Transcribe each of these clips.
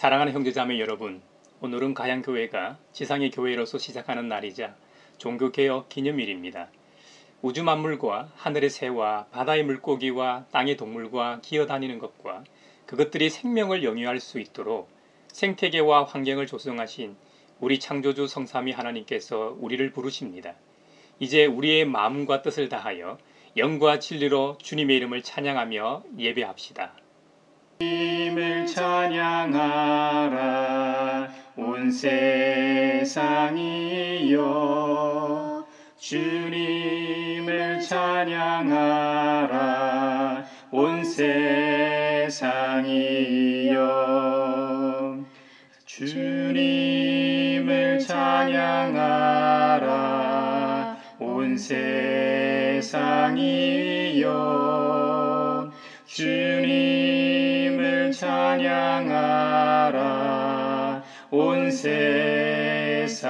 사랑하는 형제자매 여러분, 오늘은 가양교회가 지상의 교회로서 시작하는 날이자 종교개혁 기념일입니다. 우주 만물과 하늘의 새와 바다의 물고기와 땅의 동물과 기어다니는 것과 그것들이 생명을 영위할 수 있도록 생태계와 환경을 조성하신 우리 창조주 성삼위 하나님께서 우리를 부르십니다. 이제 우리의 마음과 뜻을 다하여 영과 진리로 주님의 이름을 찬양하며 예배합시다. 주님을 찬양하라 온 세상이여, 주님을 찬양하라 온 세상이여, 주님을 찬양하라 온 세상이여, 주님을 찬양하라 온 세상이여.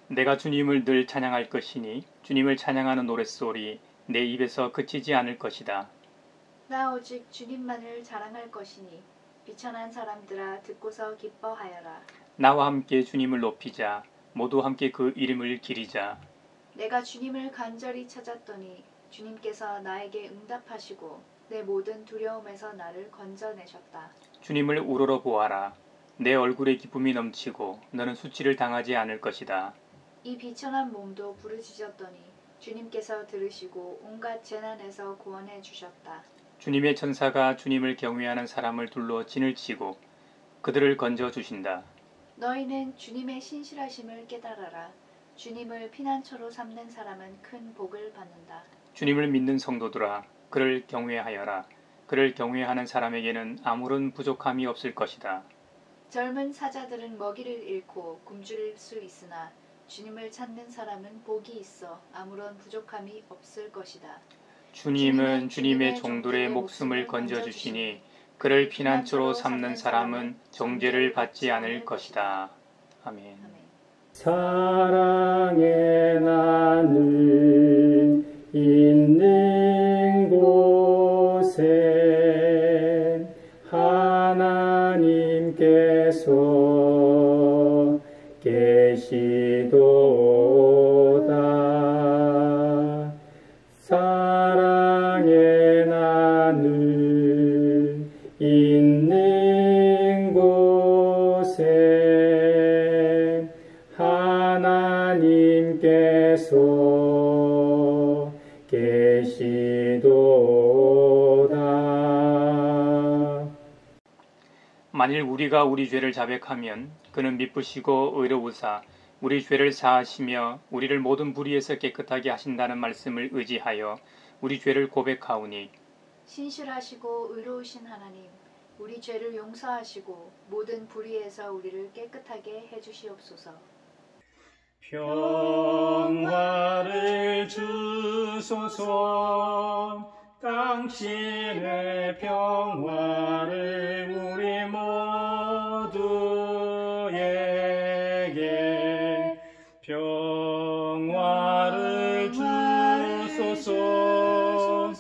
내가 주님을 늘 찬양할 것이니 주님을 찬양하는 노랫소리 내 입에서 그치지 않을 것이다. 나 오직 주님만을 자랑할 것이니 비천한 사람들아 듣고서 기뻐하여라. 나와 함께 주님을 높이자. 모두 함께 그 이름을 기리자. 내가 주님을 간절히 찾았더니 주님께서 나에게 응답하시고 내 모든 두려움에서 나를 건져내셨다. 주님을 우러러 보아라. 내 얼굴에 기쁨이 넘치고 너는 수치를 당하지 않을 것이다. 이 비천한 몸도 부르짖었더니 주님께서 들으시고 온갖 재난에서 구원해 주셨다. 주님의 천사가 주님을 경외하는 사람을 둘러 진을 치고 그들을 건져 주신다. 너희는 주님의 신실하심을 깨달아라. 주님을 피난처로 삼는 사람은 큰 복을 받는다. 주님을 믿는 성도들아, 그를 경외하여라. 그를 경외하는 사람에게는 아무런 부족함이 없을 것이다. 젊은 사자들은 먹이를 잃고 굶주릴 수 있으나 주님을 찾는 사람은 복이 있어 아무런 부족함이 없을 것이다. 주님은 주님의 종들의 목숨을 건져주시니 그를 피난처로 삼는 사람은 정죄를 받지 않을 것이다. 아멘. 사랑의 나는 있는 곳에 하나님께서 계시도다. 사랑의 나는 있는 곳에 하나님께서 계시도다. 만일 우리가 우리 죄를 자백하면 그는 미쁘시고 의로우사 우리 죄를 사하시며 우리를 모든 불의에서 깨끗하게 하신다는 말씀을 의지하여 우리 죄를 고백하오니, 신실하시고 의로우신 하나님, 우리 죄를 용서하시고 모든 불의에서 우리를 깨끗하게 해주시옵소서. 평화를 주소서. 당신의 평화를 우리 모두에게 평화를 주소서.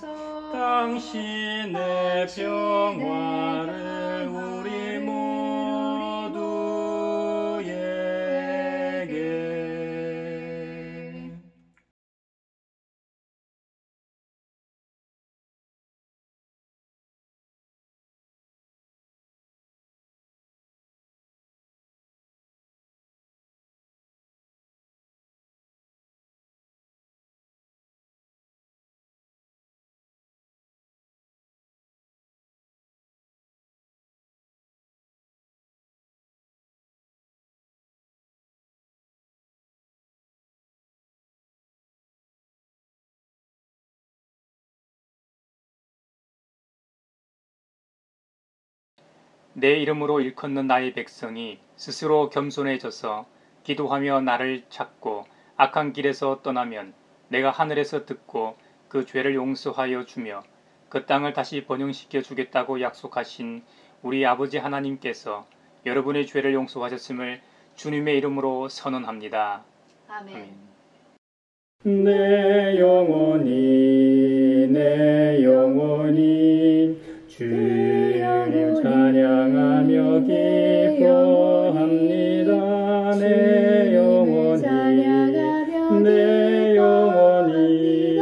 당신의 평화를 우리 모두에게. 내 이름으로 일컫는 나의 백성이 스스로 겸손해져서 기도하며 나를 찾고 악한 길에서 떠나면 내가 하늘에서 듣고 그 죄를 용서하여 주며 그 땅을 다시 번영시켜 주겠다고 약속하신 우리 아버지 하나님께서 여러분의 죄를 용서하셨음을 주님의 이름으로 선언합니다. 아멘. 내 영혼이 주님 찬양하며 기뻐합니다. 내 영혼이 내 영혼이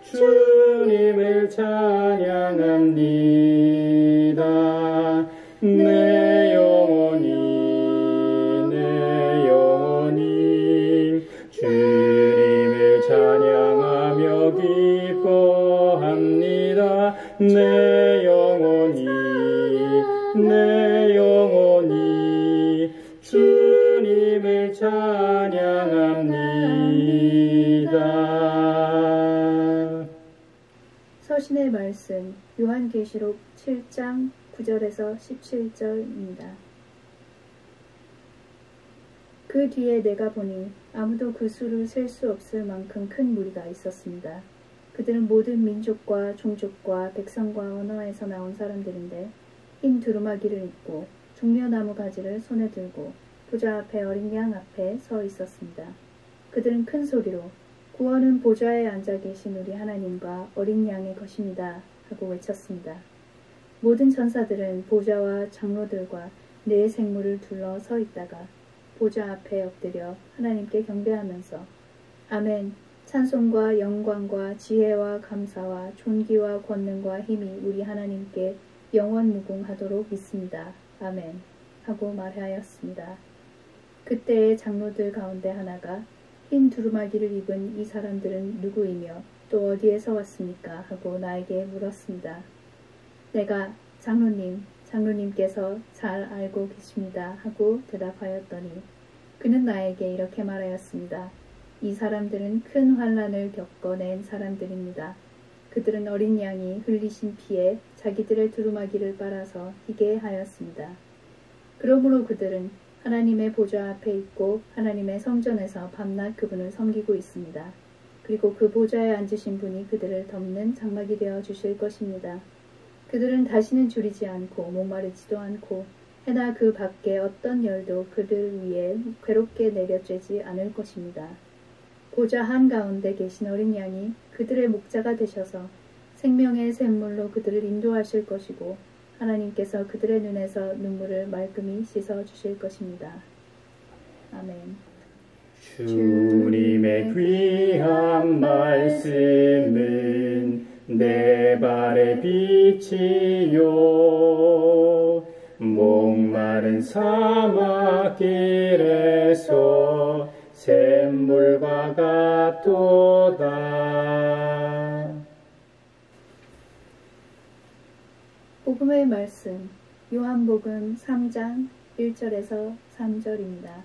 주님을 찬양합니다. 내 영혼이 주님을 찬양하며 기뻐합니다. 내 영혼이 주님을 찬양합니다. 서신의 말씀 요한계시록 7장 9절에서 17절입니다. 그 뒤에 내가 보니 아무도 그 수를 셀 수 없을 만큼 큰 무리가 있었습니다. 그들은 모든 민족과 종족과 백성과 언어에서 나온 사람들인데 흰 두루마기를 입고 종려나무 가지를 손에 들고 보좌 앞에 어린 양 앞에 서 있었습니다. 그들은 큰 소리로 구원은 보좌에 앉아 계신 우리 하나님과 어린 양의 것입니다 하고 외쳤습니다. 모든 천사들은 보좌와 장로들과 네 생물을 둘러 서 있다가 보좌 앞에 엎드려 하나님께 경배하면서 아멘, 찬송과 영광과 지혜와 감사와 존귀와 권능과 힘이 우리 하나님께 영원 무궁하도록 믿습니다. 아멘 하고 말하였습니다. 그때의 장로들 가운데 하나가 흰 두루마기를 입은 이 사람들은 누구이며 또 어디에서 왔습니까? 하고 나에게 물었습니다. 내가 장로님께서 잘 알고 계십니다 하고 대답하였더니 그는 나에게 이렇게 말하였습니다. 이 사람들은 큰 환난을 겪어낸 사람들입니다. 그들은 어린 양이 흘리신 피에 자기들의 두루마기를 빨아서 희게 하였습니다. 그러므로 그들은 하나님의 보좌 앞에 있고 하나님의 성전에서 밤낮 그분을 섬기고 있습니다. 그리고 그 보좌에 앉으신 분이 그들을 덮는 장막이 되어 주실 것입니다. 그들은 다시는 줄이지 않고 목마르지도 않고 해나 그 밖에 어떤 열도 그들 위에 괴롭게 내려쬐지 않을 것입니다. 보좌 한가운데 계신 어린 양이 그들의 목자가 되셔서 생명의 샘물로 그들을 인도하실 것이고 하나님께서 그들의 눈에서 눈물을 말끔히 씻어 주실 것입니다. 아멘. 주님의 귀한 말씀은 내 발의 빛이요 목마른 사막길에서 샘물과 같도다. 복음의 말씀 요한복음 3장 1절에서 3절입니다.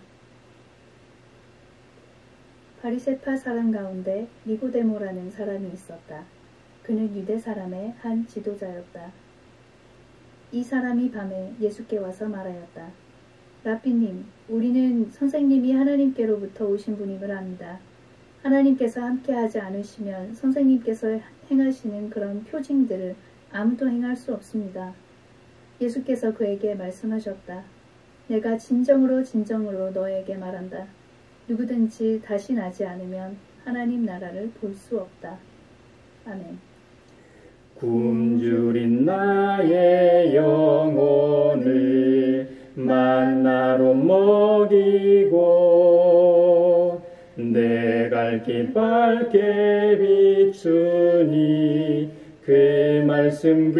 바리새파 사람 가운데 니고데모라는 사람이 있었다. 그는 유대 사람의 한 지도자였다. 이 사람이 밤에 예수께 와서 말하였다. 라삐님, 우리는 선생님이 하나님께로부터 오신 분임을 압니다. 하나님께서 함께하지 않으시면 선생님께서 행하시는 그런 표징들을 아무도 행할 수 없습니다. 예수께서 그에게 말씀하셨다. 내가 진정으로 너에게 말한다. 누구든지 다시 나지 않으면 하나님 나라를 볼 수 없다. 아멘. 굶주린 나의 영혼을 만나로 먹이고 내 갈 길 밝게 비추니 그 말씀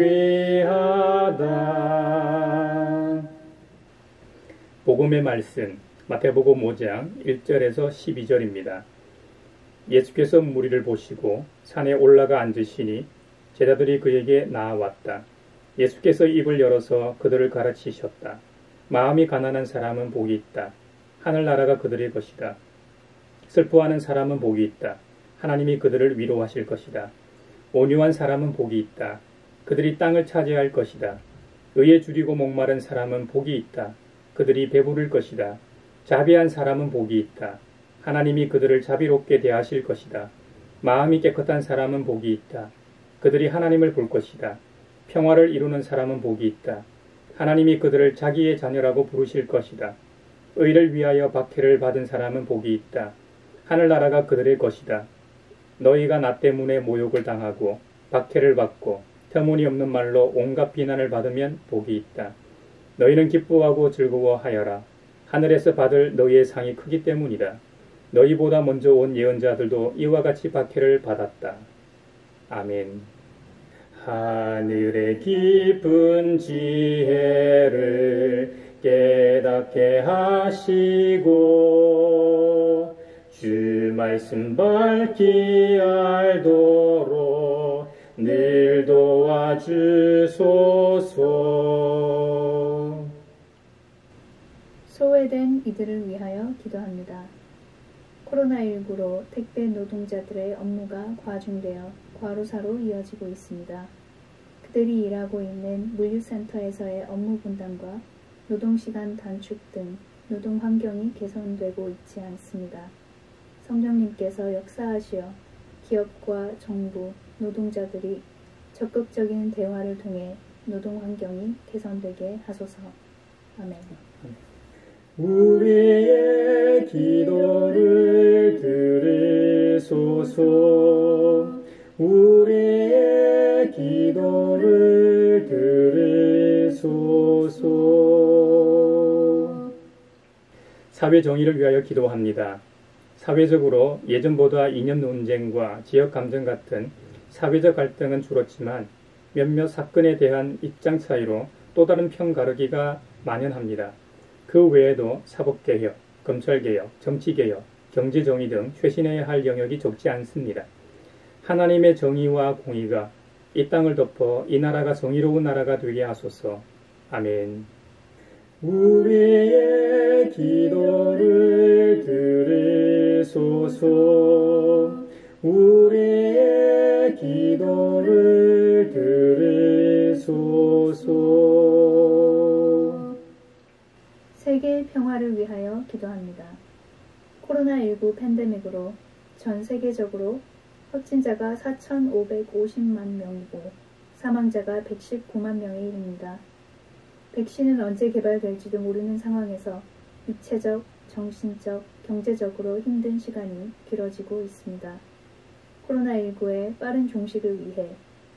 귀하다. 복음의 말씀 마태복음 5장 1절에서 12절입니다. 예수께서 무리를 보시고 산에 올라가 앉으시니 제자들이 그에게 나아왔다. 예수께서 입을 열어서 그들을 가르치셨다. 마음이 가난한 사람은 복이 있다. 하늘나라가 그들의 것이다. 슬퍼하는 사람은 복이 있다. 하나님이 그들을 위로하실 것이다. 온유한 사람은 복이 있다. 그들이 땅을 차지할 것이다. 의에 줄이고 목마른 사람은 복이 있다. 그들이 배부를 것이다. 자비한 사람은 복이 있다. 하나님이 그들을 자비롭게 대하실 것이다. 마음이 깨끗한 사람은 복이 있다. 그들이 하나님을 볼 것이다. 평화를 이루는 사람은 복이 있다. 하나님이 그들을 자기의 자녀라고 부르실 것이다. 의를 위하여 박해를 받은 사람은 복이 있다. 하늘나라가 그들의 것이다. 너희가 나 때문에 모욕을 당하고 박해를 받고 터무니없는 말로 온갖 비난을 받으면 복이 있다. 너희는 기뻐하고 즐거워하여라. 하늘에서 받을 너희의 상이 크기 때문이다. 너희보다 먼저 온 예언자들도 이와 같이 박해를 받았다. 아멘. 하늘의 깊은 지혜를 깨닫게 하시고 주 말씀 밝히 알도록 늘 도와주소서. 소외된 이들을 위하여 기도합니다. 코로나19로 택배 노동자들의 업무가 과중되어 과로사로 이어지고 있습니다. 그들이 일하고 있는 물류센터에서의 업무 분담과 노동시간 단축 등 노동 환경이 개선되고 있지 않습니다. 성령님께서 역사하시어 기업과 정부, 노동자들이 적극적인 대화를 통해 노동 환경이 개선되게 하소서. 아멘. 우리의 기도를 들으소서. 우리의 기도를 들으소서. 사회 정의를 위하여 기도합니다. 사회적으로 예전보다 이념 논쟁과 지역 감정 같은 사회적 갈등은 줄었지만 몇몇 사건에 대한 입장 차이로 또 다른 편 가르기가 만연합니다. 그 외에도 사법개혁, 검찰개혁, 정치개혁, 경제정의 등 쇄신해야 할 영역이 적지 않습니다. 하나님의 정의와 공의가 이 땅을 덮어 이 나라가 정의로운 나라가 되게 하소서. 아멘. 우리의 기도를 들으소서. 우리의 기도를 들으소서. 세계 평화를 위하여 기도합니다. 코로나19 팬데믹으로 전 세계적으로 확진자가 4,550만 명이고 사망자가 119만 명에 이릅니다. 백신은 언제 개발될지도 모르는 상황에서 육체적, 정신적, 경제적으로 힘든 시간이 길어지고 있습니다. 코로나19의 빠른 종식을 위해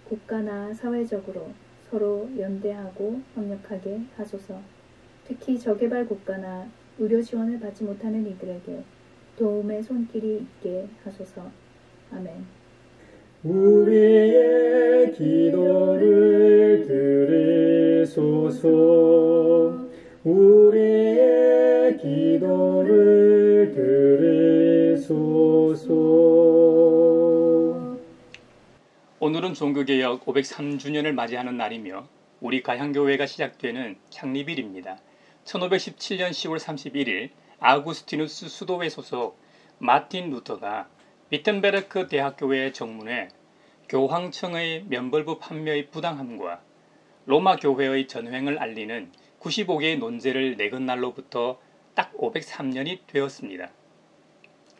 국가나 사회적으로 서로 연대하고 협력하게 하소서. 특히 저개발 국가나 의료 지원을 받지 못하는 이들에게 도움의 손길이 있게 하소서. 아멘. 우리의 기도를 들으소서. 우리의 기도를 들으소서. 오늘은 종교개혁 503주년을 맞이하는 날이며 우리 가향교회가 시작되는 창립일입니다. 1517년 10월 31일 아우구스티누스 수도회 소속 마틴 루터가 비텐베르크 대학교회 정문에 교황청의 면벌부 판매의 부당함과 로마 교회의 전횡을 알리는 95개의 논제를 내건 날로부터 딱 503년이 되었습니다.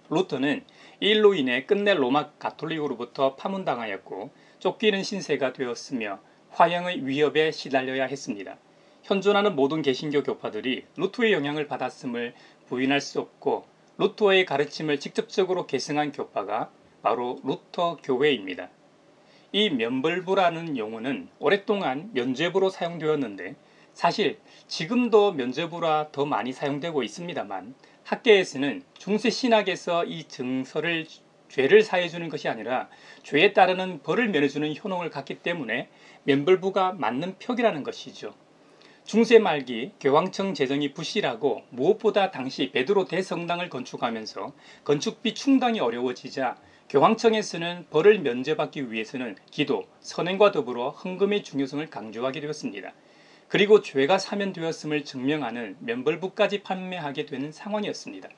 루터는 이 일로 인해 끝내 로마 가톨릭으로부터 파문당하였고 쫓기는 신세가 되었으며 화형의 위협에 시달려야 했습니다. 현존하는 모든 개신교 교파들이 루터의 영향을 받았음을 부인할 수 없고 루터의 가르침을 직접적으로 계승한 교파가 바로 루터 교회입니다. 이 면벌부라는 용어는 오랫동안 면죄부로 사용되었는데 사실 지금도 면죄부라 더 많이 사용되고 있습니다만 학계에서는 중세 신학에서 이 증서를 죄를 사해주는 것이 아니라 죄에 따르는 벌을 면해주는 효능을 갖기 때문에 면벌부가 맞는 표기라는 것이죠. 중세 말기 교황청 재정이 부실하고 무엇보다 당시 베드로 대성당을 건축하면서 건축비 충당이 어려워지자 교황청에서는 벌을 면제받기 위해서는 기도, 선행과 더불어 헌금의 중요성을 강조하게 되었습니다. 그리고 죄가 사면되었음을 증명하는 면벌부까지 판매하게 되는 상황이었습니다.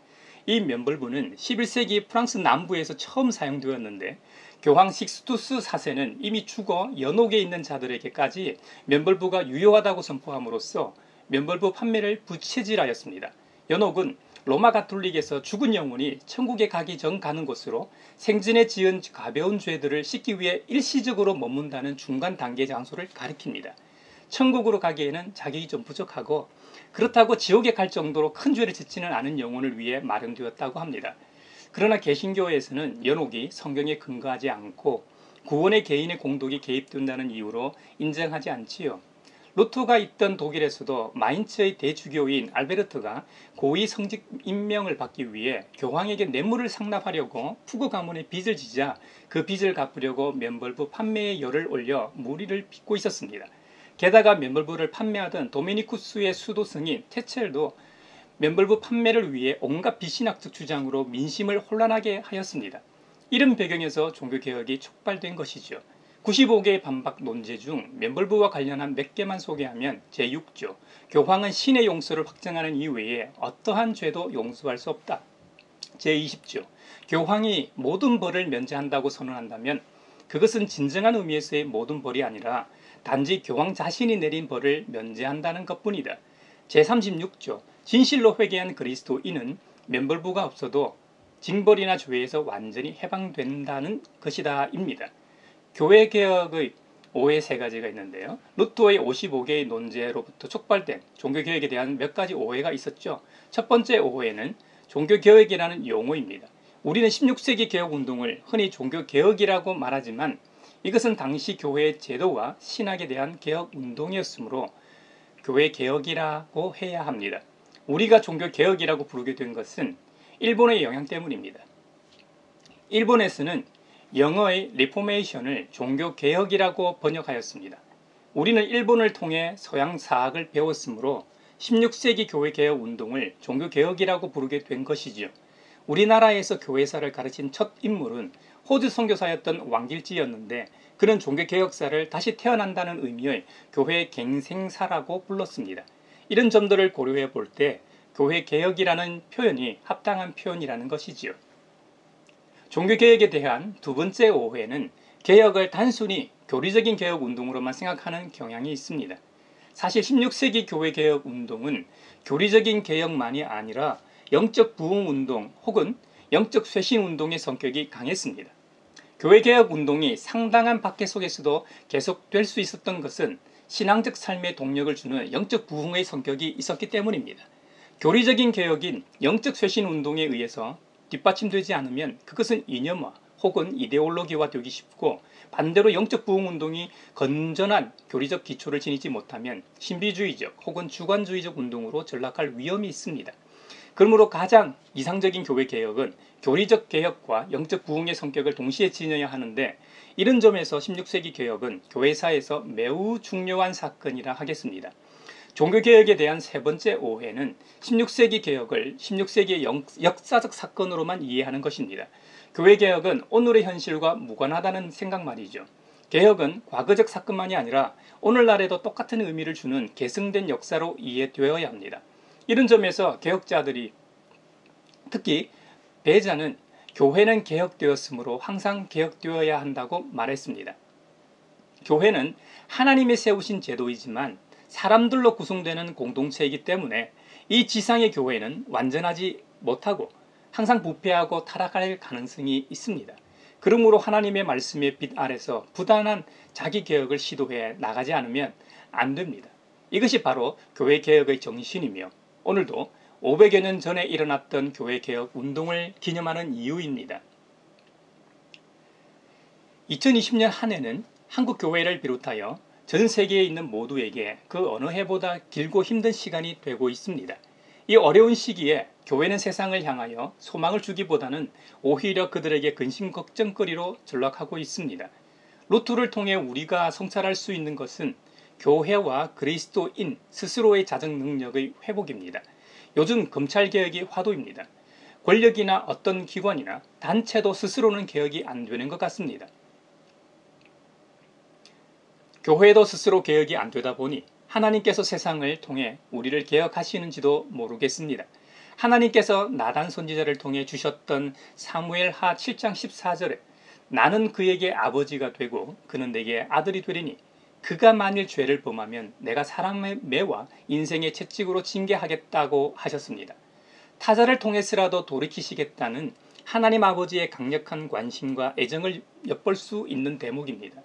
이 면벌부는 11세기 프랑스 남부에서 처음 사용되었는데 교황 식스투스 4세는 이미 죽어 연옥에 있는 자들에게까지 면벌부가 유효하다고 선포함으로써 면벌부 판매를 부채질하였습니다. 연옥은 로마 가톨릭에서 죽은 영혼이 천국에 가기 전 가는 곳으로 생전에 지은 가벼운 죄들을 씻기 위해 일시적으로 머문다는 중간 단계 장소를 가리킵니다. 천국으로 가기에는 자격이 좀 부족하고 그렇다고 지옥에 갈 정도로 큰 죄를 짓지는 않은 영혼을 위해 마련되었다고 합니다. 그러나 개신교에서는 연옥이 성경에 근거하지 않고 구원의 개인의 공덕이 개입된다는 이유로 인정하지 않지요. 루터가 있던 독일에서도 마인츠의 대주교인 알베르트가 고위 성직 임명을 받기 위해 교황에게 뇌물을 상납하려고 푸그 가문의 빚을 지자 그 빚을 갚으려고 면벌부 판매의 열을 올려 무리를 빚고 있었습니다. 게다가 면벌부를 판매하던 도미니쿠스의 수도 승인 테첼도 면벌부 판매를 위해 온갖 비신학적 주장으로 민심을 혼란하게 하였습니다. 이런 배경에서 종교개혁이 촉발된 것이죠. 95개의 반박 논제 중 면벌부와 관련한 몇 개만 소개하면 제6조 교황은 신의 용서를 확정하는 이외에 어떠한 죄도 용서할 수 없다. 제20조 교황이 모든 벌을 면제한다고 선언한다면 그것은 진정한 의미에서의 모든 벌이 아니라 단지 교황 자신이 내린 벌을 면제한다는 것뿐이다. 제36조 진실로 회개한 그리스도인은 면벌부가 없어도 징벌이나 죄에서 완전히 해방된다는 것이다 입니다. 교회개혁의 오해 세 가지가 있는데요. 루터의 55개의 논제로부터 촉발된 종교개혁에 대한 몇 가지 오해가 있었죠. 첫 번째 오해는 종교개혁이라는 용어입니다. 우리는 16세기 개혁운동을 흔히 종교개혁이라고 말하지만 이것은 당시 교회의 제도와 신학에 대한 개혁운동이었으므로 교회개혁이라고 해야 합니다. 우리가 종교개혁이라고 부르게 된 것은 일본의 영향 때문입니다. 일본에서는 영어의 리포메이션을 종교개혁이라고 번역하였습니다. 우리는 일본을 통해 서양 사학을 배웠으므로 16세기 교회개혁 운동을 종교개혁이라고 부르게 된 것이지요. 우리나라에서 교회사를 가르친 첫 인물은 호주 선교사였던 왕길지였는데 그는 종교개혁사를 다시 태어난다는 의미의 교회 갱생사라고 불렀습니다. 이런 점들을 고려해 볼 때 교회개혁이라는 표현이 합당한 표현이라는 것이지요. 종교개혁에 대한 두 번째 오해는 개혁을 단순히 교리적인 개혁운동으로만 생각하는 경향이 있습니다. 사실 16세기 교회개혁 운동은 교리적인 개혁만이 아니라 영적 부흥운동 혹은 영적 쇄신운동의 성격이 강했습니다. 교회개혁 운동이 상당한 박해 속에서도 계속될 수 있었던 것은 신앙적 삶에 동력을 주는 영적 부흥의 성격이 있었기 때문입니다. 교리적인 개혁인 영적 쇄신운동에 의해서 뒷받침되지 않으면 그것은 이념화 혹은 이데올로기화 되기 쉽고 반대로 영적 부흥운동이 건전한 교리적 기초를 지니지 못하면 신비주의적 혹은 주관주의적 운동으로 전락할 위험이 있습니다. 그러므로 가장 이상적인 교회개혁은 교리적 개혁과 영적 부흥의 성격을 동시에 지녀야 하는데 이런 점에서 16세기 개혁은 교회사에서 매우 중요한 사건이라 하겠습니다. 종교개혁에 대한 세 번째 오해는 16세기 개혁을 16세기의 역사적 사건으로만 이해하는 것입니다. 교회개혁은 오늘의 현실과 무관하다는 생각 말이죠. 개혁은 과거적 사건만이 아니라 오늘날에도 똑같은 의미를 주는 계승된 역사로 이해되어야 합니다. 이런 점에서 개혁자들이 특히 배자는 교회는 개혁되었으므로 항상 개혁되어야 한다고 말했습니다. 교회는 하나님이 세우신 제도이지만 사람들로 구성되는 공동체이기 때문에 이 지상의 교회는 완전하지 못하고 항상 부패하고 타락할 가능성이 있습니다. 그러므로 하나님의 말씀의 빛 아래서 부단한 자기 개혁을 시도해 나가지 않으면 안 됩니다. 이것이 바로 교회 개혁의 정신이며 오늘도 500여 년 전에 일어났던 교회 개혁 운동을 기념하는 이유입니다. 2020년 한 해는 한국 교회를 비롯하여 전 세계에 있는 모두에게 그 어느 해보다 길고 힘든 시간이 되고 있습니다. 이 어려운 시기에 교회는 세상을 향하여 소망을 주기보다는 오히려 그들에게 근심 걱정거리로 전락하고 있습니다. 루터를 통해 우리가 성찰할 수 있는 것은 교회와 그리스도인 스스로의 자정 능력의 회복입니다. 요즘 검찰개혁이 화두입니다. 권력이나 어떤 기관이나 단체도 스스로는 개혁이 안 되는 것 같습니다. 교회도 스스로 개혁이 안 되다 보니 하나님께서 세상을 통해 우리를 개혁하시는지도 모르겠습니다. 하나님께서 나단 선지자를 통해 주셨던 사무엘하 7장 14절에 나는 그에게 아버지가 되고 그는 내게 아들이 되리니 그가 만일 죄를 범하면 내가 사람의 매와 인생의 채찍으로 징계하겠다고 하셨습니다. 타자를 통해서라도 돌이키시겠다는 하나님 아버지의 강력한 관심과 애정을 엿볼 수 있는 대목입니다.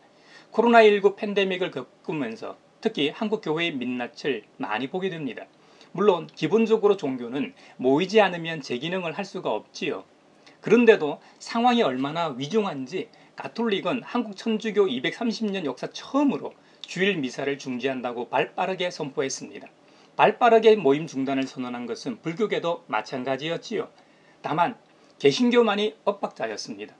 코로나19 팬데믹을 겪으면서 특히 한국 교회의 민낯을 많이 보게 됩니다. 물론 기본적으로 종교는 모이지 않으면 제 기능을 할 수가 없지요. 그런데도 상황이 얼마나 위중한지 가톨릭은 한국 천주교 230년 역사 처음으로 주일 미사를 중지한다고 발빠르게 선포했습니다. 발빠르게 모임 중단을 선언한 것은 불교계도 마찬가지였지요. 다만 개신교만이 엇박자였습니다.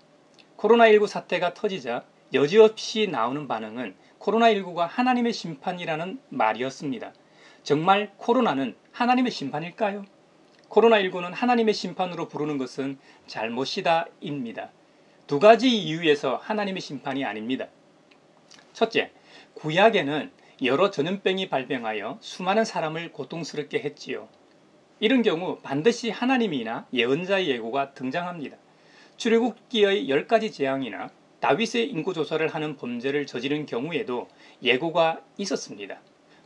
코로나19 사태가 터지자 여지없이 나오는 반응은 코로나19가 하나님의 심판이라는 말이었습니다. 정말 코로나는 하나님의 심판일까요? 코로나19는 하나님의 심판으로 부르는 것은 잘못이다입니다. 두 가지 이유에서 하나님의 심판이 아닙니다. 첫째, 구약에는 여러 전염병이 발병하여 수많은 사람을 고통스럽게 했지요. 이런 경우 반드시 하나님이나 예언자의 예고가 등장합니다. 출애굽기의 10가지 재앙이나 다윗의 인구조사를 하는 범죄를 저지른 경우에도 예고가 있었습니다.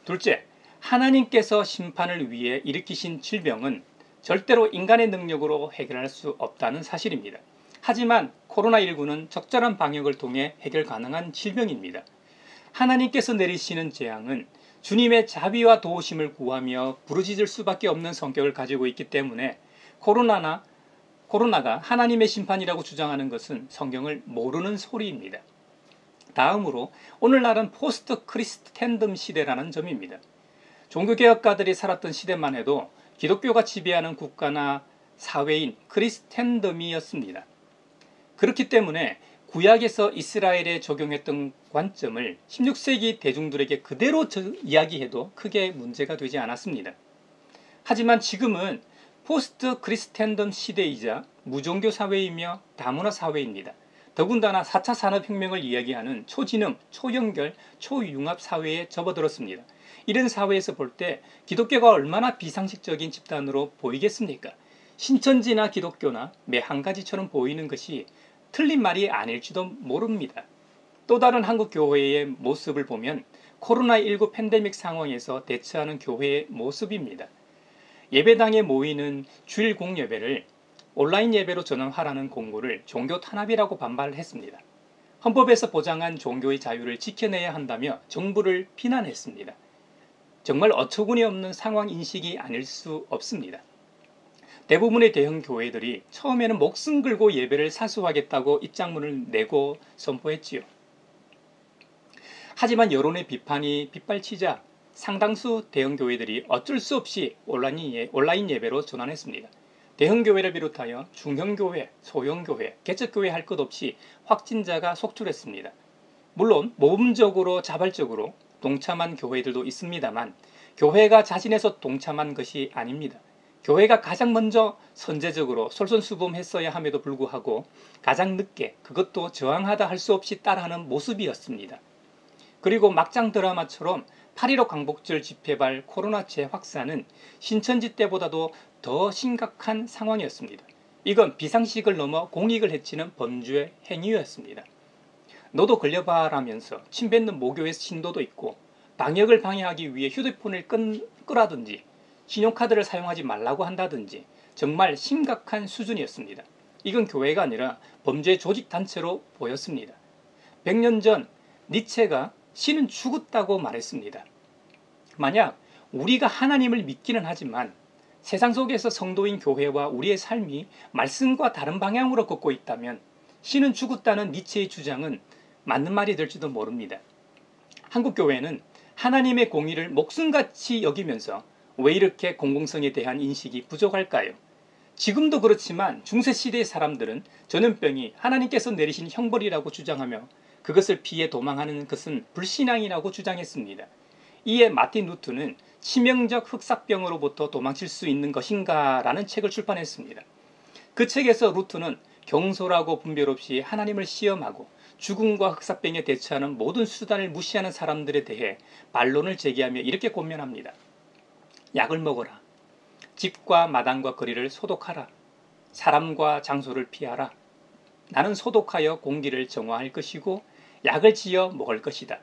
둘째, 하나님께서 심판을 위해 일으키신 질병은 절대로 인간의 능력으로 해결할 수 없다는 사실입니다. 하지만 코로나19는 적절한 방역을 통해 해결 가능한 질병입니다. 하나님께서 내리시는 재앙은 주님의 자비와 도우심을 구하며 부르짖을 수밖에 없는 성격을 가지고 있기 때문에 코로나가 하나님의 심판이라고 주장하는 것은 성경을 모르는 소리입니다. 다음으로 오늘날은 포스트 크리스텐덤 시대라는 점입니다. 종교개혁가들이 살았던 시대만 해도 기독교가 지배하는 국가나 사회인 크리스텐덤이었습니다. 그렇기 때문에 구약에서 이스라엘에 적용했던 관점을 16세기 대중들에게 그대로 이야기해도 크게 문제가 되지 않았습니다. 하지만 지금은 포스트 크리스텐덤 시대이자 무종교 사회이며 다문화 사회입니다. 더군다나 4차 산업혁명을 이야기하는 초지능, 초연결, 초융합 사회에 접어들었습니다. 이런 사회에서 볼 때 기독교가 얼마나 비상식적인 집단으로 보이겠습니까? 신천지나 기독교나 매 한 가지처럼 보이는 것이 틀린 말이 아닐지도 모릅니다. 또 다른 한국 교회의 모습을 보면 코로나19 팬데믹 상황에서 대처하는 교회의 모습입니다. 예배당에 모이는 주일 공예배를 온라인 예배로 전환하라는 공고를 종교 탄압이라고 반발했습니다. 헌법에서 보장한 종교의 자유를 지켜내야 한다며 정부를 비난했습니다. 정말 어처구니 없는 상황 인식이 아닐 수 없습니다. 대부분의 대형 교회들이 처음에는 목숨 걸고 예배를 사수하겠다고 입장문을 내고 선포했지요. 하지만 여론의 비판이 빗발치자 상당수 대형 교회들이 어쩔 수 없이 온라인 예배로 전환했습니다. 대형 교회를 비롯하여 중형 교회, 소형 교회, 개척교회 할 것 없이 확진자가 속출했습니다. 물론 모범적으로 자발적으로 동참한 교회들도 있습니다만 교회가 자진해서 동참한 것이 아닙니다. 교회가 가장 먼저 선제적으로 솔선수범했어야 함에도 불구하고 가장 늦게 그것도 저항하다 할 수 없이 따라하는 모습이었습니다. 그리고 막장 드라마처럼 8.15 광복절 집회발 코로나 재확산은 신천지 때보다도 더 심각한 상황이었습니다. 이건 비상식을 넘어 공익을 해치는 범죄 행위였습니다. 너도 걸려봐라면서 침뱉는 모교의 신도도 있고 방역을 방해하기 위해 휴대폰을 끄라든지 신용카드를 사용하지 말라고 한다든지 정말 심각한 수준이었습니다. 이건 교회가 아니라 범죄 조직단체로 보였습니다. 100년 전 니체가 신은 죽었다고 말했습니다. 만약 우리가 하나님을 믿기는 하지만 세상 속에서 성도인 교회와 우리의 삶이 말씀과 다른 방향으로 걷고 있다면 신은 죽었다는 니체의 주장은 맞는 말이 될지도 모릅니다. 한국 교회는 하나님의 공의를 목숨같이 여기면서 왜 이렇게 공공성에 대한 인식이 부족할까요? 지금도 그렇지만 중세시대의 사람들은 전염병이 하나님께서 내리신 형벌이라고 주장하며 그것을 피해 도망하는 것은 불신앙이라고 주장했습니다. 이에 마틴 루트는 치명적 흑사병으로부터 도망칠 수 있는 것인가 라는 책을 출판했습니다. 그 책에서 루트는 경솔하고 분별 없이 하나님을 시험하고 죽음과 흑사병에 대처하는 모든 수단을 무시하는 사람들에 대해 반론을 제기하며 이렇게 권면합니다. 약을 먹어라. 집과 마당과 거리를 소독하라. 사람과 장소를 피하라. 나는 소독하여 공기를 정화할 것이고 약을 지어 먹을 것이다.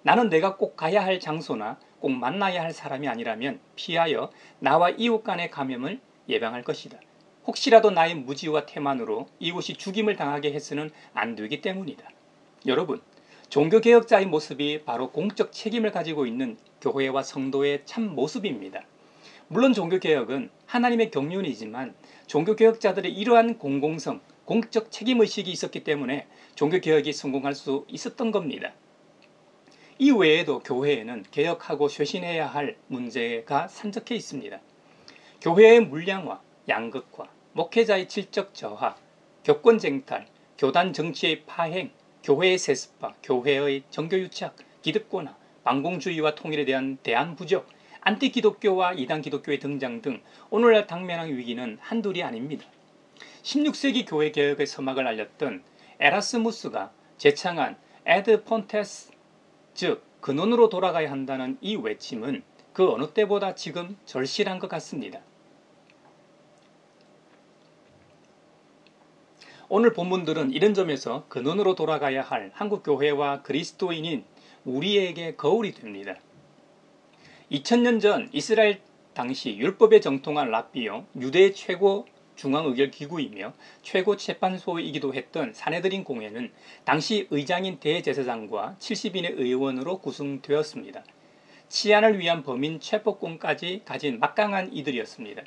나는 내가 꼭 가야 할 장소나 꼭 만나야 할 사람이 아니라면 피하여 나와 이웃 간의 감염을 예방할 것이다. 혹시라도 나의 무지와 태만으로 이웃이 죽임을 당하게 해서는 안 되기 때문이다. 여러분, 종교개혁자의 모습이 바로 공적 책임을 가지고 있는 교회와 성도의 참 모습입니다. 물론 종교개혁은 하나님의 경륜이지만 종교개혁자들의 이러한 공공성, 공적 책임의식이 있었기 때문에 종교개혁이 성공할 수 있었던 겁니다. 이 외에도 교회에는 개혁하고 쇄신해야 할 문제가 산적해 있습니다. 교회의 물량화, 양극화, 목회자의 질적 저하, 교권 쟁탈, 교단 정치의 파행, 교회의 세습화, 교회의 정교유착, 기득권화, 반공주의와 통일에 대한 대안 부족, 안티기독교와 이단 기독교의 등장 등 오늘날 당면한 위기는 한둘이 아닙니다. 16세기 교회 개혁의 서막을 알렸던 에라스무스가 제창한 에드 폰테스, 즉 근원으로 돌아가야 한다는 이 외침은 그 어느 때보다 지금 절실한 것 같습니다. 오늘 본문들은 이런 점에서 근원으로 돌아가야 할 한국교회와 그리스도인인 우리에게 거울이 됩니다. 2000년 전 이스라엘 당시 율법에 정통한 랍비요, 유대의 최고 중앙의결기구이며 최고 재판소이기도 했던 사내들인 공회는 당시 의장인 대제사장과 70인의 의원으로 구성되었습니다. 치안을 위한 범인 체포권까지 가진 막강한 이들이었습니다.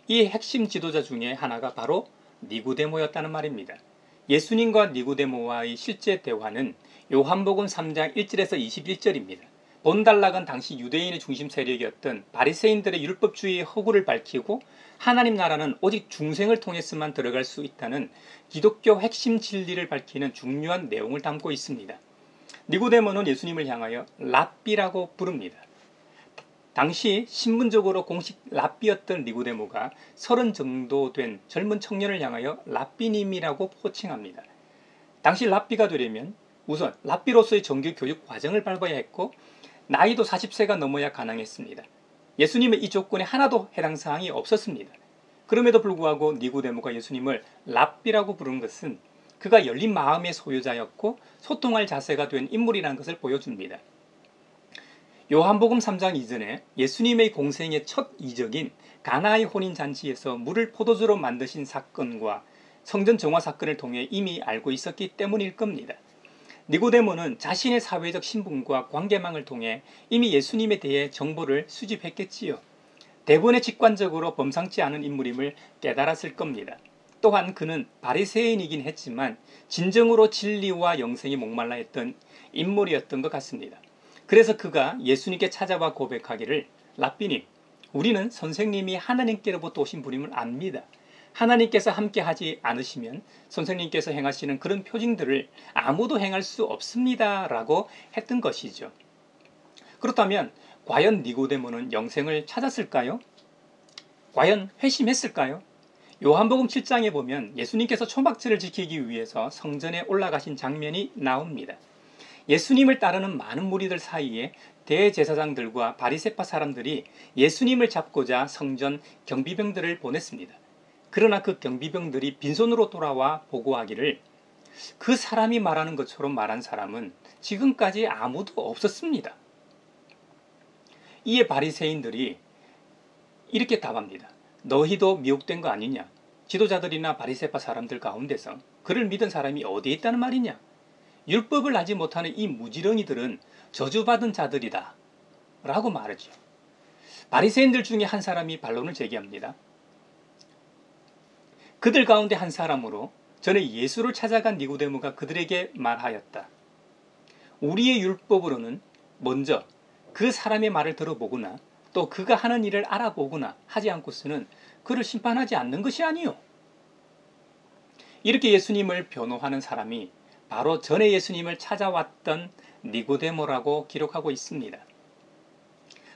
이 핵심 지도자 중에 하나가 바로 니고데모였다는 말입니다. 예수님과 니고데모와의 실제 대화는 요한복음 3장 1절에서 21절입니다. 본달락은 당시 유대인의 중심 세력이었던 바리새인들의 율법주의의 허구를 밝히고 하나님 나라는 오직 중생을 통해서만 들어갈 수 있다는 기독교 핵심 진리를 밝히는 중요한 내용을 담고 있습니다. 니고데모는 예수님을 향하여 랍비라고 부릅니다. 당시 신분적으로 공식 랍비였던 니고데모가 30 정도 된 젊은 청년을 향하여 랍비님이라고 호칭합니다. 당시 랍비가 되려면 우선 랍비로서의 정규 교육 과정을 밟아야 했고 나이도 40세가 넘어야 가능했습니다. 예수님의 이 조건에 하나도 해당 사항이 없었습니다. 그럼에도 불구하고 니고데모가 예수님을 랍비라고 부른 것은 그가 열린 마음의 소유자였고 소통할 자세가 된 인물이라는 것을 보여줍니다. 요한복음 3장 이전에 예수님의 공생의 첫 이적인 가나의 혼인잔치에서 물을 포도주로 만드신 사건과 성전 정화 사건을 통해 이미 알고 있었기 때문일 겁니다. 니고데모는 자신의 사회적 신분과 관계망을 통해 이미 예수님에 대해 정보를 수집했겠지요. 대부분의 직관적으로 범상치 않은 인물임을 깨달았을 겁니다. 또한 그는 바리새인이긴 했지만 진정으로 진리와 영생에 목말라 했던 인물이었던 것 같습니다. 그래서 그가 예수님께 찾아와 고백하기를 랍비님, 우리는 선생님이 하나님께로부터 오신 분임을 압니다. 하나님께서 함께 하지 않으시면 선생님께서 행하시는 그런 표징들을 아무도 행할 수 없습니다. 라고 했던 것이죠. 그렇다면 과연 니고데모는 영생을 찾았을까요? 과연 회심했을까요? 요한복음 7장에 보면 예수님께서 초막절을 지키기 위해서 성전에 올라가신 장면이 나옵니다. 예수님을 따르는 많은 무리들 사이에 대제사장들과 바리새파 사람들이 예수님을 잡고자 성전 경비병들을 보냈습니다. 그러나 그 경비병들이 빈손으로 돌아와 보고하기를 그 사람이 말하는 것처럼 말한 사람은 지금까지 아무도 없었습니다. 이에 바리새인들이 이렇게 답합니다. 너희도 미혹된 거 아니냐? 지도자들이나 바리새파 사람들 가운데서 그를 믿은 사람이 어디에 있다는 말이냐? 율법을 알지 못하는 이 무지렁이들은 저주받은 자들이다. 라고 말하죠. 바리새인들 중에 한 사람이 반론을 제기합니다. 그들 가운데 한 사람으로 전에 예수를 찾아간 니고데모가 그들에게 말하였다. 우리의 율법으로는 먼저 그 사람의 말을 들어보거나 또 그가 하는 일을 알아보거나 하지 않고서는 그를 심판하지 않는 것이 아니요. 이렇게 예수님을 변호하는 사람이 바로 전에 예수님을 찾아왔던 니고데모라고 기록하고 있습니다.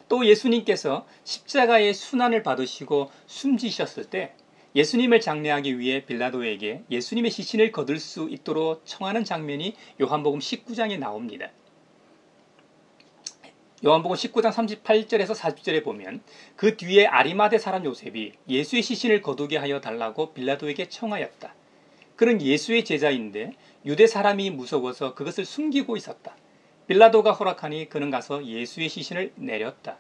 또 예수님께서 십자가의 순환을 받으시고 숨지셨을 때 예수님을 장례하기 위해 빌라도에게 예수님의 시신을 거둘 수 있도록 청하는 장면이 요한복음 19장에 나옵니다. 요한복음 19장 38절에서 40절에 보면 그 뒤에 아리마대 사람 요셉이 예수의 시신을 거두게 하여 달라고 빌라도에게 청하였다. 그는 예수의 제자인데 유대 사람이 무서워서 그것을 숨기고 있었다. 빌라도가 허락하니 그는 가서 예수의 시신을 내렸다.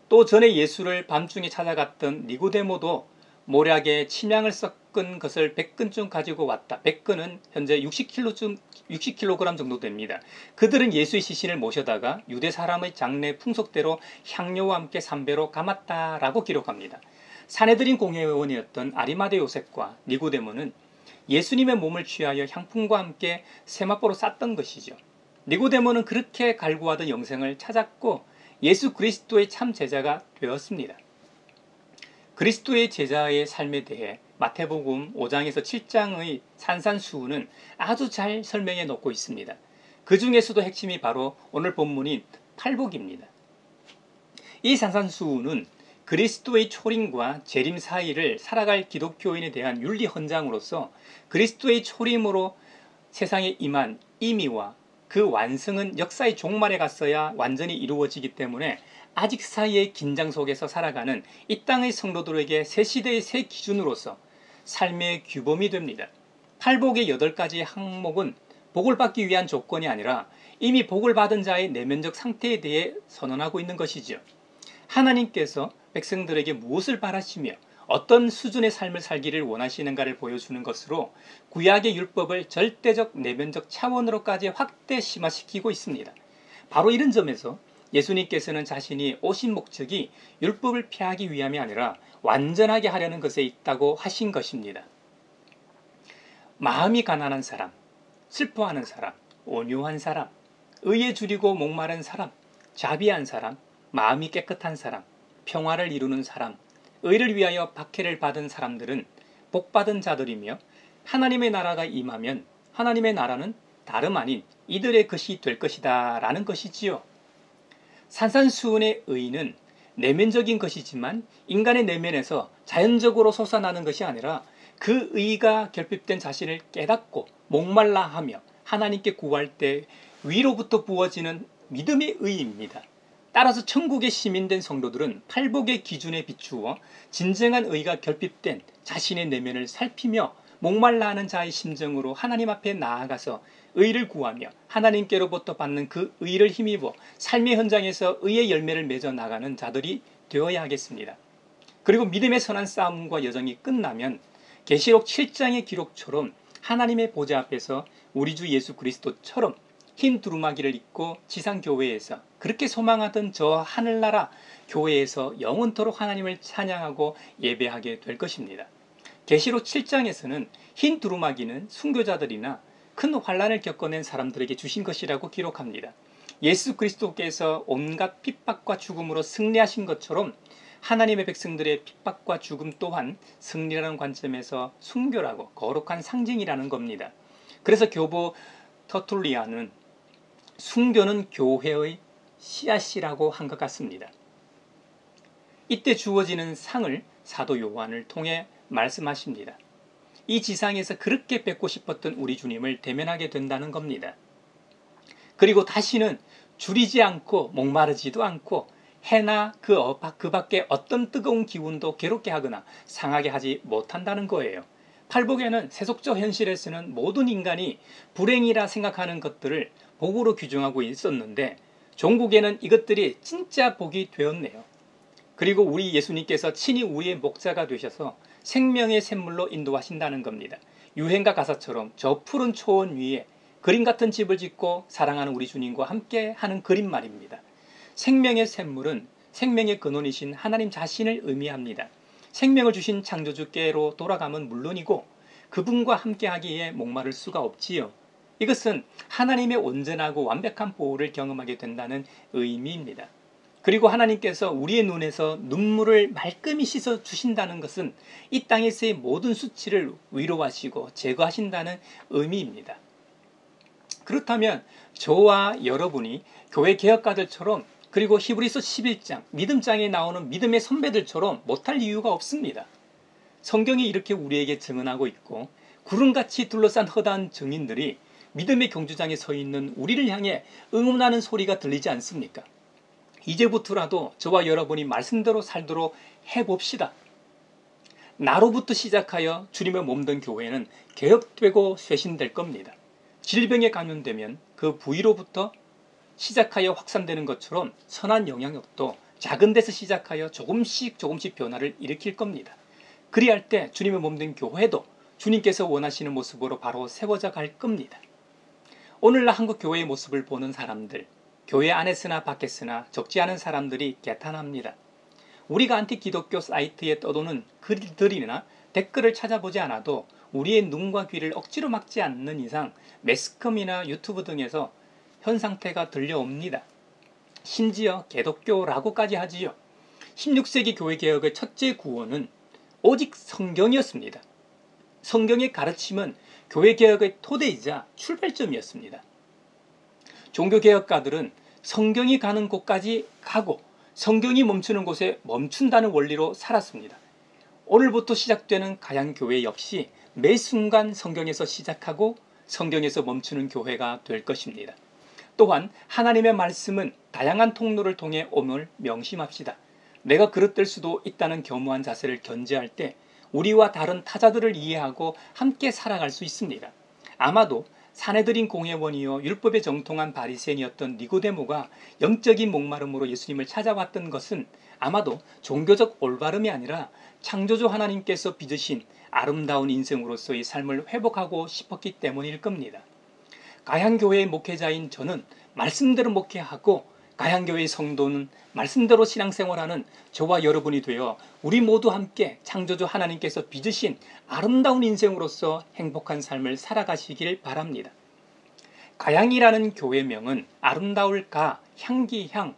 또 전에 예수를 밤중에 찾아갔던 니고데모도 모략에 침향을 섞은 것을 100근쯤 가지고 왔다. 100근은 현재 60kg 정도 됩니다. 그들은 예수의 시신을 모셔다가 유대 사람의 장례 풍속대로 향료와 함께 삼배로 감았다라고 기록합니다. 사내들인 공회의원이었던 아리마대 요셉과 니고데모는 예수님의 몸을 취하여 향품과 함께 세마포로 쌌던 것이죠. 니고데모는 그렇게 갈구하던 영생을 찾았고 예수 그리스도의 참 제자가 되었습니다. 그리스도의 제자의 삶에 대해 마태복음 5장에서 7장의 산산수훈은 아주 잘 설명해 놓고 있습니다. 그 중에서도 핵심이 바로 오늘 본문인 팔복입니다. 이 산산수훈은 그리스도의 초림과 재림 사이를 살아갈 기독교인에 대한 윤리 헌장으로서 그리스도의 초림으로 세상에 임한 임의와 그 완성은 역사의 종말에 갔어야 완전히 이루어지기 때문에 아직 사이의 긴장 속에서 살아가는 이 땅의 성도들에게 새 시대의 새 기준으로서 삶의 규범이 됩니다. 팔복의 8가지 항목은 복을 받기 위한 조건이 아니라 이미 복을 받은 자의 내면적 상태에 대해 선언하고 있는 것이지요. 하나님께서 백성들에게 무엇을 바라시며 어떤 수준의 삶을 살기를 원하시는가를 보여주는 것으로 구약의 율법을 절대적 내면적 차원으로까지 확대 심화시키고 있습니다. 바로 이런 점에서 예수님께서는 자신이 오신 목적이 율법을 폐하기 위함이 아니라 완전하게 하려는 것에 있다고 하신 것입니다. 마음이 가난한 사람, 슬퍼하는 사람, 온유한 사람, 의에 줄이고 목마른 사람, 자비한 사람, 마음이 깨끗한 사람, 평화를 이루는 사람, 의를 위하여 박해를 받은 사람들은 복받은 자들이며 하나님의 나라가 임하면 하나님의 나라는 다름 아닌 이들의 것이 될 것이다 라는 것이지요. 산산수훈의 의는 내면적인 것이지만 인간의 내면에서 자연적으로 솟아나는 것이 아니라 그 의가 결핍된 자신을 깨닫고 목말라 하며 하나님께 구할 때 위로부터 부어지는 믿음의 의입니다. 따라서 천국의 시민된 성도들은 팔복의 기준에 비추어 진정한 의가 결핍된 자신의 내면을 살피며 목말라 하는 자의 심정으로 하나님 앞에 나아가서 의를 구하며 하나님께로부터 받는 그 의를 힘입어 삶의 현장에서 의의 열매를 맺어 나가는 자들이 되어야 하겠습니다. 그리고 믿음의 선한 싸움과 여정이 끝나면 계시록 7장의 기록처럼 하나님의 보좌 앞에서 우리 주 예수 그리스도처럼 흰 두루마기를 입고 지상교회에서 그렇게 소망하던 저 하늘나라 교회에서 영원토록 하나님을 찬양하고 예배하게 될 것입니다. 계시록 7장에서는 흰 두루마기는 순교자들이나 큰 환난을 겪어낸 사람들에게 주신 것이라고 기록합니다. 예수 그리스도께서 온갖 핍박과 죽음으로 승리하신 것처럼 하나님의 백성들의 핍박과 죽음 또한 승리라는 관점에서 순교라고 거룩한 상징이라는 겁니다. 그래서 교보 터툴리아는 순교는 교회의 씨앗이라고 한 것 같습니다. 이때 주어지는 상을 사도 요한을 통해 말씀하십니다. 이 지상에서 그렇게 뵙고 싶었던 우리 주님을 대면하게 된다는 겁니다. 그리고 다시는 줄이지 않고 목마르지도 않고 해나 그 밖에 어떤 뜨거운 기운도 괴롭게 하거나 상하게 하지 못한다는 거예요. 팔복에는 세속적 현실에서는 모든 인간이 불행이라 생각하는 것들을 복으로 규정하고 있었는데 종국에는 이것들이 진짜 복이 되었네요. 그리고 우리 예수님께서 친히 우리의 목자가 되셔서 생명의 샘물로 인도하신다는 겁니다. 유행가 가사처럼 저 푸른 초원 위에 그림 같은 집을 짓고 사랑하는 우리 주님과 함께 하는 그림 말입니다. 생명의 샘물은 생명의 근원이신 하나님 자신을 의미합니다. 생명을 주신 창조주께로 돌아가면 물론이고 그분과 함께하기에 목마를 수가 없지요. 이것은 하나님의 온전하고 완벽한 보호를 경험하게 된다는 의미입니다. 그리고 하나님께서 우리의 눈에서 눈물을 말끔히 씻어 주신다는 것은 이 땅에서의 모든 수치를 위로하시고 제거하신다는 의미입니다. 그렇다면 저와 여러분이 교회 개혁가들처럼 그리고 히브리서 11장 믿음장에 나오는 믿음의 선배들처럼 못할 이유가 없습니다. 성경이 이렇게 우리에게 증언하고 있고 구름같이 둘러싼 허다한 증인들이 믿음의 경주장에 서 있는 우리를 향해 응원하는 소리가 들리지 않습니까? 이제부터라도 저와 여러분이 말씀대로 살도록 해봅시다. 나로부터 시작하여 주님의 몸된 교회는 개혁되고 쇄신될 겁니다. 질병에 감염되면 그 부위로부터 시작하여 확산되는 것처럼 선한 영향력도 작은 데서 시작하여 조금씩 변화를 일으킬 겁니다. 그리할 때 주님의 몸된 교회도 주님께서 원하시는 모습으로 바로 세워져 갈 겁니다. 오늘날 한국 교회의 모습을 보는 사람들, 교회 안에서나 밖에서나 적지 않은 사람들이 개탄합니다. 우리가 안티 기독교 사이트에 떠도는 글들이나 댓글을 찾아보지 않아도 우리의 눈과 귀를 억지로 막지 않는 이상 매스컴이나 유튜브 등에서 현 상태가 들려옵니다. 심지어 개독교라고까지 하지요. 16세기 교회개혁의 첫째 구호는 오직 성경이었습니다. 성경의 가르침은 교회개혁의 토대이자 출발점이었습니다. 종교개혁가들은 성경이 가는 곳까지 가고 성경이 멈추는 곳에 멈춘다는 원리로 살았습니다. 오늘부터 시작되는 가양교회 역시 매 순간 성경에서 시작하고 성경에서 멈추는 교회가 될 것입니다. 또한 하나님의 말씀은 다양한 통로를 통해 옴을 명심합시다. 내가 그릇될 수도 있다는 겸허한 자세를 견지할 때 우리와 다른 타자들을 이해하고 함께 살아갈 수 있습니다. 아마도 사내들인 공회원이요 율법에 정통한 바리새인이었던 니고데모가 영적인 목마름으로 예수님을 찾아왔던 것은 아마도 종교적 올바름이 아니라 창조주 하나님께서 빚으신 아름다운 인생으로서의 삶을 회복하고 싶었기 때문일 겁니다. 가양교회의 목회자인 저는 말씀대로 목회하고 가양교회의 성도는 말씀대로 신앙생활하는 저와 여러분이 되어 우리 모두 함께 창조주 하나님께서 빚으신 아름다운 인생으로서 행복한 삶을 살아가시길 바랍니다. 가양이라는 교회명은 아름다울 가, 향기, 향,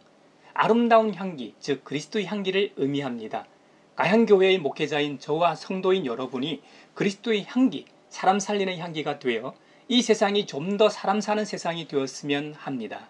아름다운 향기, 즉 그리스도의 향기를 의미합니다. 가양교회의 목회자인 저와 성도인 여러분이 그리스도의 향기, 사람 살리는 향기가 되어 이 세상이 좀 더 사람 사는 세상이 되었으면 합니다.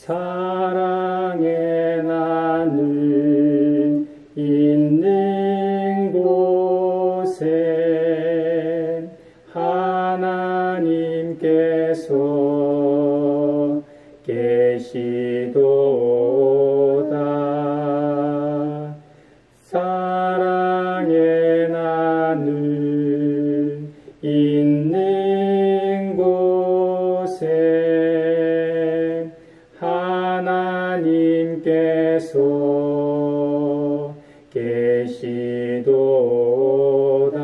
사랑의 나눌 있는 곳에 하나님께서 계시도다. 사랑의 나눌 있는 곳에 하나님께서 계시도다.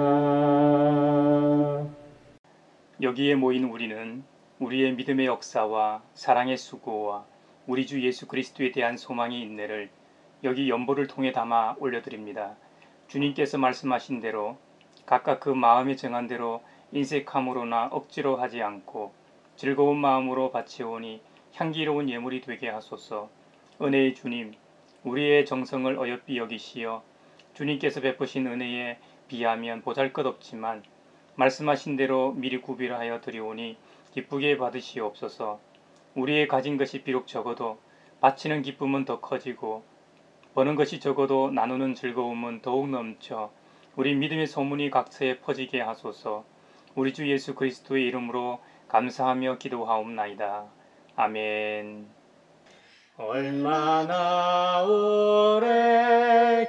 여기에 모인 우리는 우리의 믿음의 역사와 사랑의 수고와 우리 주 예수 그리스도에 대한 소망의 인내를 여기 연보를 통해 담아 올려드립니다. 주님께서 말씀하신 대로 각각 그 마음에 정한 대로 인색함으로나 억지로 하지 않고 즐거운 마음으로 바치오니 향기로운 예물이 되게 하소서. 은혜의 주님, 우리의 정성을 어여삐 여기시어 주님께서 베푸신 은혜에 비하면 보잘것없지만 말씀하신 대로 미리 구비하여 드리오니 기쁘게 받으시옵소서. 우리의 가진 것이 비록 적어도 바치는 기쁨은 더 커지고 버는 것이 적어도 나누는 즐거움은 더욱 넘쳐 우리 믿음의 소문이 각처에 퍼지게 하소서. 우리 주 예수 그리스도의 이름으로 감사하며 기도하옵나이다. 아멘. 얼마나 오래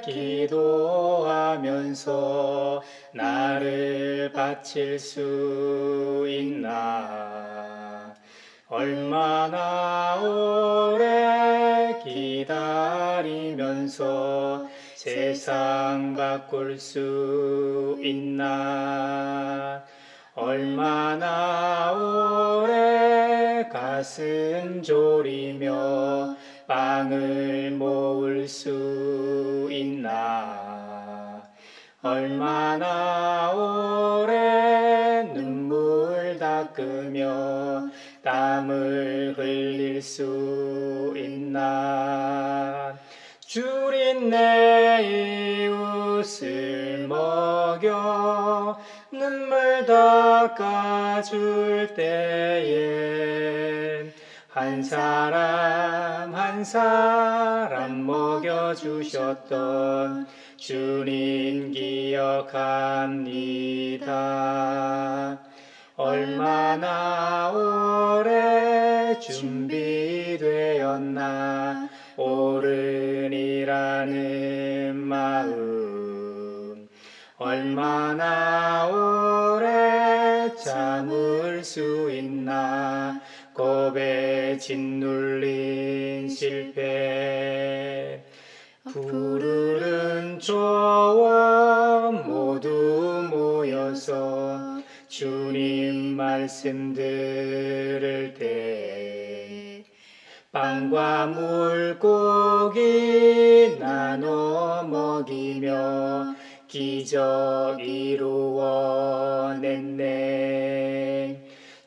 기도하면서 나를 바칠 수 있나. 얼마나 오래 기다리면서 세상 바꿀 수 있나. 얼마나 오래 가슴 졸이며 빵을 모을 수 있나. 얼마나 오래 눈물 닦으며 땀을 흘릴 수 있나. 줄인 내 이웃을 먹여 눈물 닦아줄 때에 한 사람 한 사람 먹여주셨던 주님 기억합니다. 얼마나 오래 준비되었나 옳으니라는 마음 얼마나 오래 참을 수 있나 겁에 짓눌린 실패 푸르른 초원 모두 모여서 주님 말씀 들을 때 빵과 물고기 나눠 먹이며 기적 이루어냈네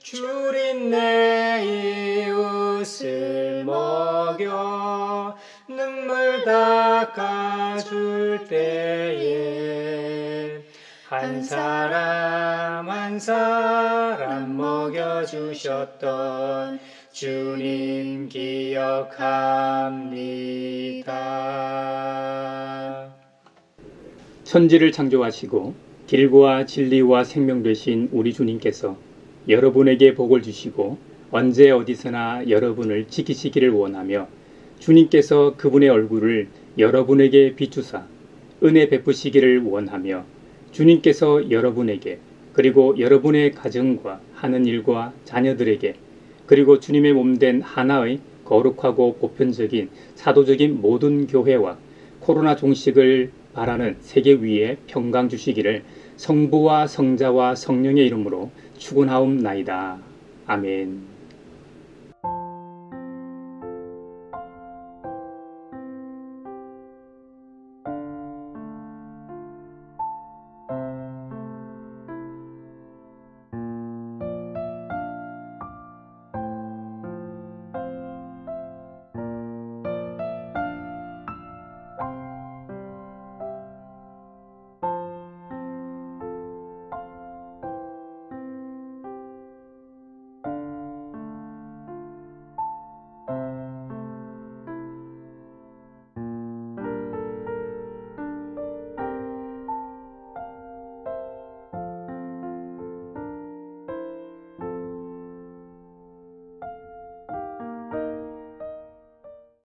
주린 내 이웃을 먹여 눈물 닦아줄 때에 한 사람 한 사람 먹여주셨던 주님 기억합니다. 천지를 창조하시고 길과 진리와 생명 되신 우리 주님께서 여러분에게 복을 주시고 언제 어디서나 여러분을 지키시기를 원하며 주님께서 그분의 얼굴을 여러분에게 비추사 은혜 베푸시기를 원하며 주님께서 여러분에게 그리고 여러분의 가정과 하는 일과 자녀들에게 그리고 주님의 몸된 하나의 거룩하고 보편적인 사도적인 모든 교회와 코로나 종식을 바라는 세계 위에 평강 주시기를 성부와 성자와 성령의 이름으로 축원하옵나이다. 아멘.